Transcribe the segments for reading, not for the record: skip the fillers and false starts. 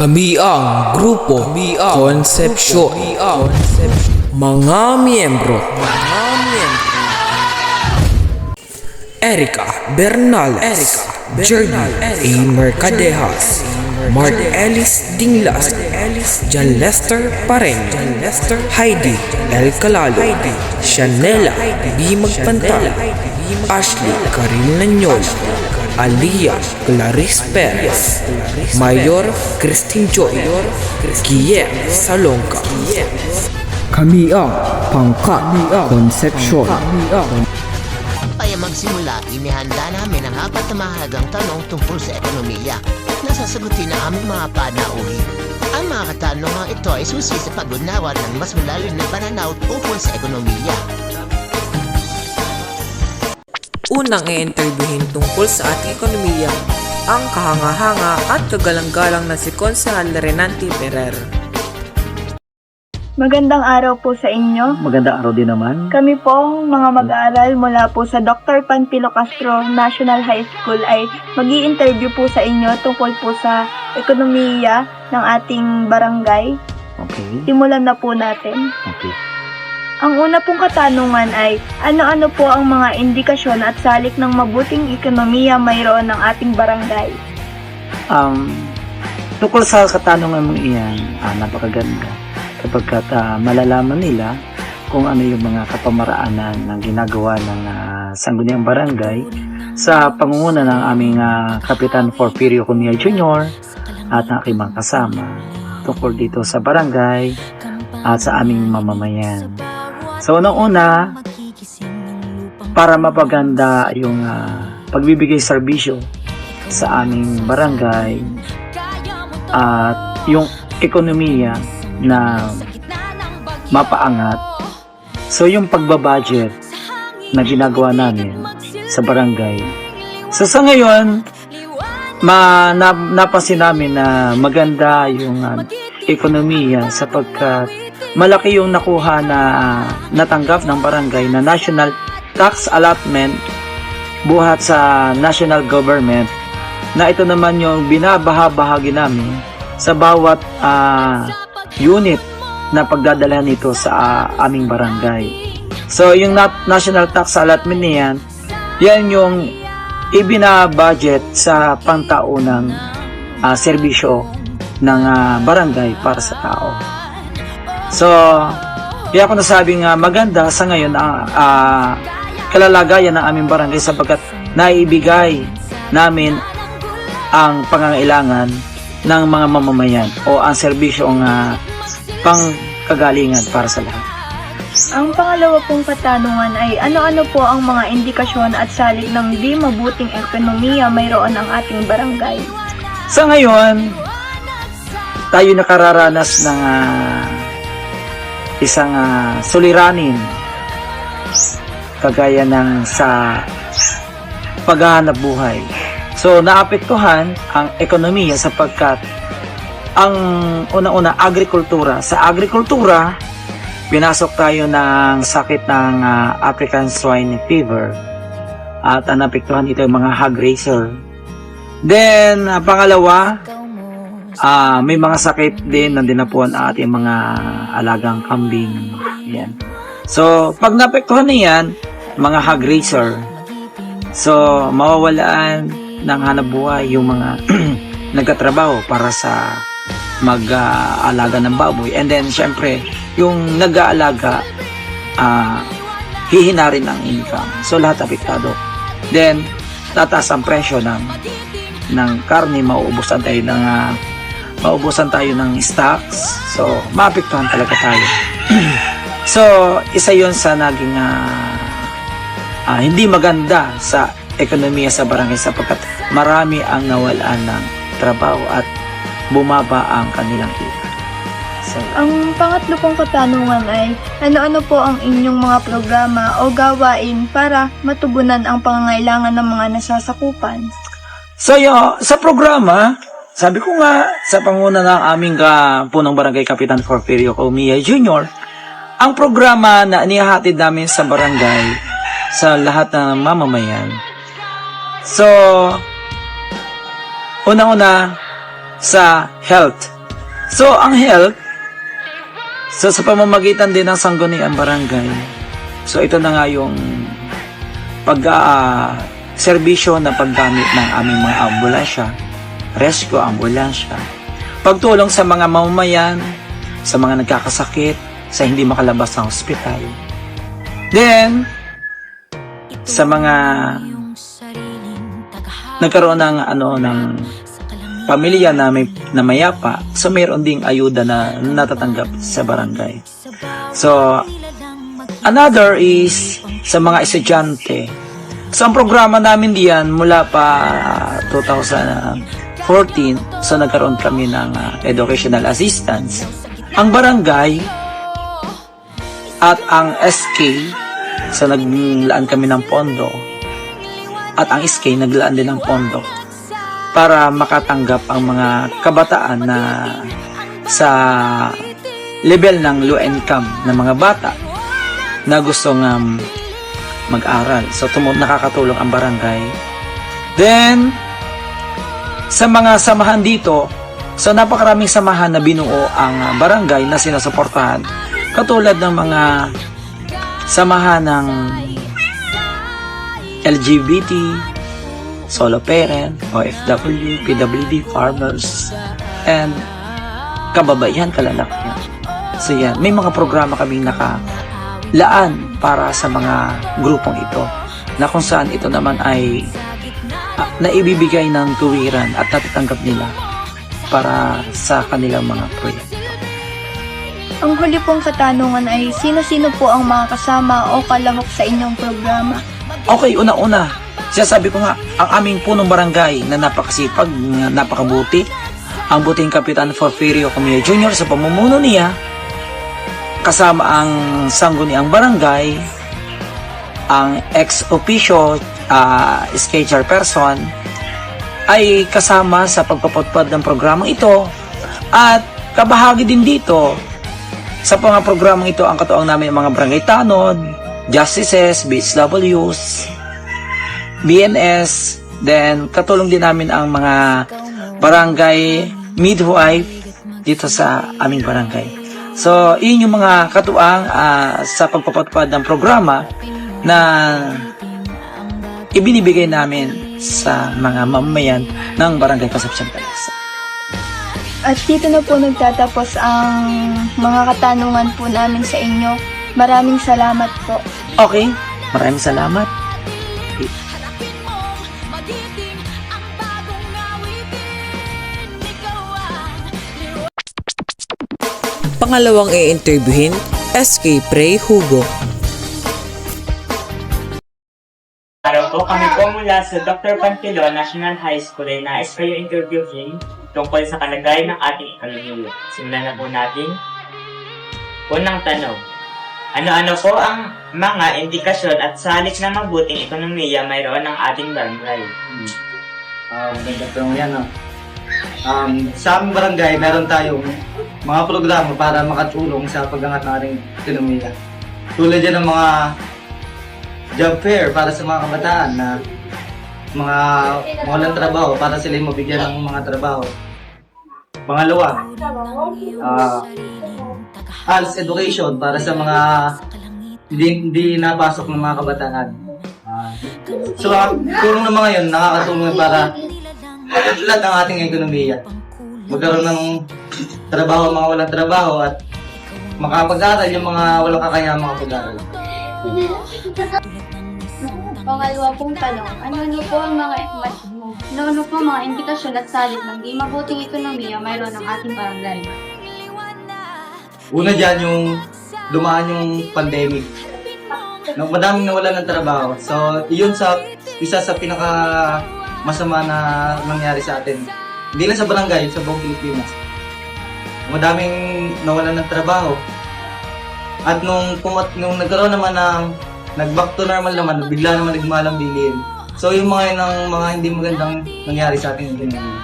Kami ang grupo Konsepsyon. Mga miyembro: Erica Bernales, Journey A. Mercadejas, Mark Ellis Dinglas, John Lester Pareño, Heidi L. Calalo, Shanela B. Magpantala, Ashley Karina Nyola, Alia Clarice Perez, Mayor Christine Joy, Kier Salonga. Kami ang Pangkat Konsepsyon. Kaya magsimula, inihanda namin ang 4 na mahalagang tanong tungkol sa ekonomiya na sasagutin ng aming mga panauhin. Ang mga katanungan ito ay susi sa pag-unawa ng mas malalim na pananaw tungkol sa ekonomiya. Unang i-interviewin tungkol sa ating ekonomiya ang kahanga-hanga at kagalang-galang na si Konsehal Renanti Ferrer. Magandang araw po sa inyo. Magandang araw din naman. Kami po, mga mag-aaral mula po sa Dr. Panfilo Castro National High School ay mag-i-interview po sa inyo tungkol po sa ekonomiya ng ating barangay. Okay. Simulan na po natin. Okay. Ang una pong katanungan ay, ano-ano po ang mga indikasyon at salik ng mabuting ekonomiya mayroon ng ating barangay? Tungkol sa katanungan mong iyan, napakaganda. Kapag malalaman nila kung ano yung mga kapamaraanan ng ginagawa ng Sangguniang Barangay sa pangunguna ng aming Kapitan Porfirio Cunha Jr. at ang aking mga kasama tungkol dito sa barangay at sa aming mamamayan. So, unang-una, para mapaganda yung pagbibigay serbisyo sa aming barangay at yung ekonomiya na mapaangat. So, yung pagbabudget na ginagawa namin sa barangay. So, sa ngayon, napansin namin na maganda yung ekonomiya sapagkat malaki yung nakuha na natanggap ng barangay na national tax allotment buhat sa national government, na ito naman yung binabahabahagi namin sa bawat unit na pagdadalhan nito sa aming barangay. So yung national tax allotment niyan, yan yung ibinabudget sa pangtaunang serbisyo ng barangay para sa tao. So, kaya ako nasabing maganda sa ngayon ang kalalagayan ng aming barangay sapagkat naibigay namin ang pangangailangan ng mga mamamayan o ang serbisyong pangkagalingan para sa lahat. Ang pangalawa pong katanungan ay, ano-ano po ang mga indikasyon at salik ng di mabuting ekonomiya mayroon ang ating barangay? Sa ngayon, tayo nakararanas ng isang suliranin kagaya ng sa paghahanap buhay. So, naapektuhan ang ekonomiya sapagkat ang unang-una, agrikultura. Sa agrikultura, pinasok tayo ng sakit ng African Swine Fever at naapektuhan dito yung mga hog raiser. Then, pangalawa, may mga sakit din na dinapuan ang ating mga alagang kambing. Yan. So, pag naapektuhan na yan, mga hog raiser, so, mawawalaan ng hanap buhay yung mga nagkatrabaho para sa mag-aalaga ng baboy. And then, syempre, yung nag-aalaga, hihina rin ang income. So, lahat apektado. Then, tataas ang presyo ng karne, mauubusan tayo ng stocks. So, maapektuhan talaga tayo. So, isa yon sa naging hindi maganda sa ekonomiya sa barangay sapagkat marami ang nawalan ng trabaho at bumaba ang kanilang kita. So, ang pangatlo pong katanungan ay, ano-ano po ang inyong mga programa o gawain para matugunan ang pangangailangan ng mga nasasakupan? So, sa programa, sabi ko nga, sa panguna ng aming punong barangay Kapitan Porfirio Cunha Jr., ang programa na inihahatid namin sa barangay sa lahat ng mamamayan. So, unang-una sa health. So, ang health, so, sa pamamagitan din ng sangguniang barangay, so ito na nga yung serbisyo na paggamit ng aming mga ambulansya, rescue ambulansya, pagtulong sa mga mamamayan, sa mga nagkakasakit, sa hindi makalabas ng ospital. Then, sa mga nagkaroon ng ng pamilya na mayapa, so mayroon ding ayuda na natatanggap sa barangay. So, another is sa mga estudyante. So, ang programa namin diyan mula pa 2014, so nagkaroon kami ng educational assistance. Ang barangay at ang SK, so naglaan kami ng pondo, at ang SK naglaan din ng pondo para makatanggap ang mga kabataan na sa level ng low income na mga bata na gustong mag-aral. So, nakakatulong ang barangay. Then, sa mga samahan dito, so napakaraming samahan na binuo ang barangay na sinusuportahan. Katulad ng mga samahan ng LGBT, solo parent, OFW, PWD, farmers, and kababaihan, kalalakyan. So yan, may mga programa kaming nakalaan para sa mga grupong ito, na kung saan ito naman ay naibibigay ng tuwiran at natatanggap nila para sa kanilang mga proyekto. Ang huli pong katanungan ay sino-sino po ang mga kasama o kalahok sa inyong programa? Okay, una-una, sabi ko nga, ang aming punong barangay na napakasipag, napakabuti, ang buting Kapitan Porfirio Camillo Jr. sa pamumuno niya, kasama ang sangguniang barangay, ang ex-officio SK chairperson, ay kasama sa pagpapatupad ng programang ito, at kabahagi din dito sa mga programang ito ang katuwang namin ang mga barangay tanod, justices, BHWs, BNS, then katulong din namin ang mga barangay midwife dito sa aming barangay. So, yun yung mga katuwang sa pagpapatupad ng programa na ibinibigay namin sa mga mamamayan ng Barangay Concepcion Palasa. At dito na po nagtatapos ang mga katanungan po namin sa inyo. Maraming salamat po. Okay, maraming salamat. Pangalawang i-interviewin, SK Prey Hugo. Araw po, kami po mula sa Dr. Pantilo National High School ay nais kayo interviewin tungkol sa kalagayan ng ating ekonomiya. Simulan na po natin. Unang tanong. Ano-ano po ang mga indikasyon at salik na mabuting ekonomiya mayroon ng ating barangay? Maganda po yan. Sa aming barangay, meron tayong mga programa para makatulong sa pag-angat ng ating ekonomiya. Tulad yan ng mga job fair para sa mga kabataan na mga walang trabaho para sila mabigyan ng mga trabaho. Pangalawa, ALS education para sa mga hindi napasok ng mga kabataan. So, tulong ng mga yun, nakakatulong para lahat ng ating ekonomiya. Magkaroon ng trabaho mga walang trabaho at makapag-aral yung mga walang kakayang makapag-aral. Pangalawa pong tanong, ano po ang mga indikasyon at salik ng di mabuting ekonomiya mayroon ng ating barangay? Una dyan yung dumaan yung pandemic. Madaming nawalan ng trabaho. So, yun isa sa pinaka masama na nangyari sa atin. Hindi lang sa barangay, sa buong Pilipinas. Madaming nawalan ng trabaho. At nung nagkaroon naman ng nag-back to normal naman, bigla naman nagmalang bilhin. So, yung mga hindi magandang nangyari sa ating ekonomiya.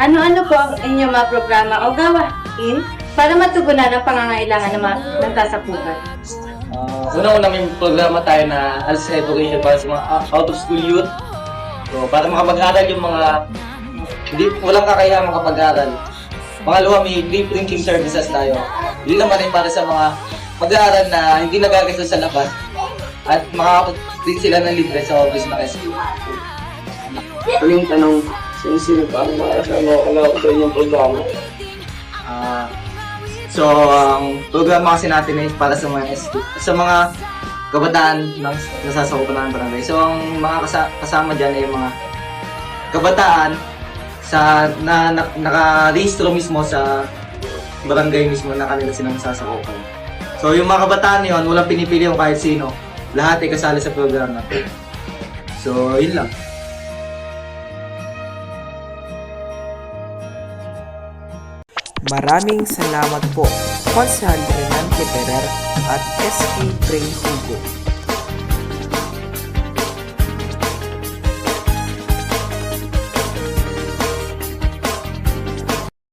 Ano-ano po ang inyong mga programa o gawain para matugunan ang pangangailangan ng mga nagsasakupan? Una-una may programa tayo na ALS education para sa mga out-of-school youth. So, para makapag-aral yung mga walang kakayahang makapag-aral. Pangalawa, may free printing services tayo. Yun naman ay para sa mga mag-aaral na hindi nagagasto sa labas at makakapag-print sila ng libre sa office ng SQ. Ito yung tanong, sino pa ang mga kasama sa inyong programa? So, ang programa kasi natin ay para sa mga SQ, sa mga kabataan ng nasasakupan ng barangay. So, ang mga kasama dyan ay yung mga kabataan na nakarehistro mismo sa barangay mismo na kanila silang nasasakupan. So, yung mga kabataan yun, walang pinipili yung kahit sino. Lahat ay kasali sa program natin. So, yun lang. Maraming salamat po, Konsehal Renante Ferrer at SK Trey Hugo.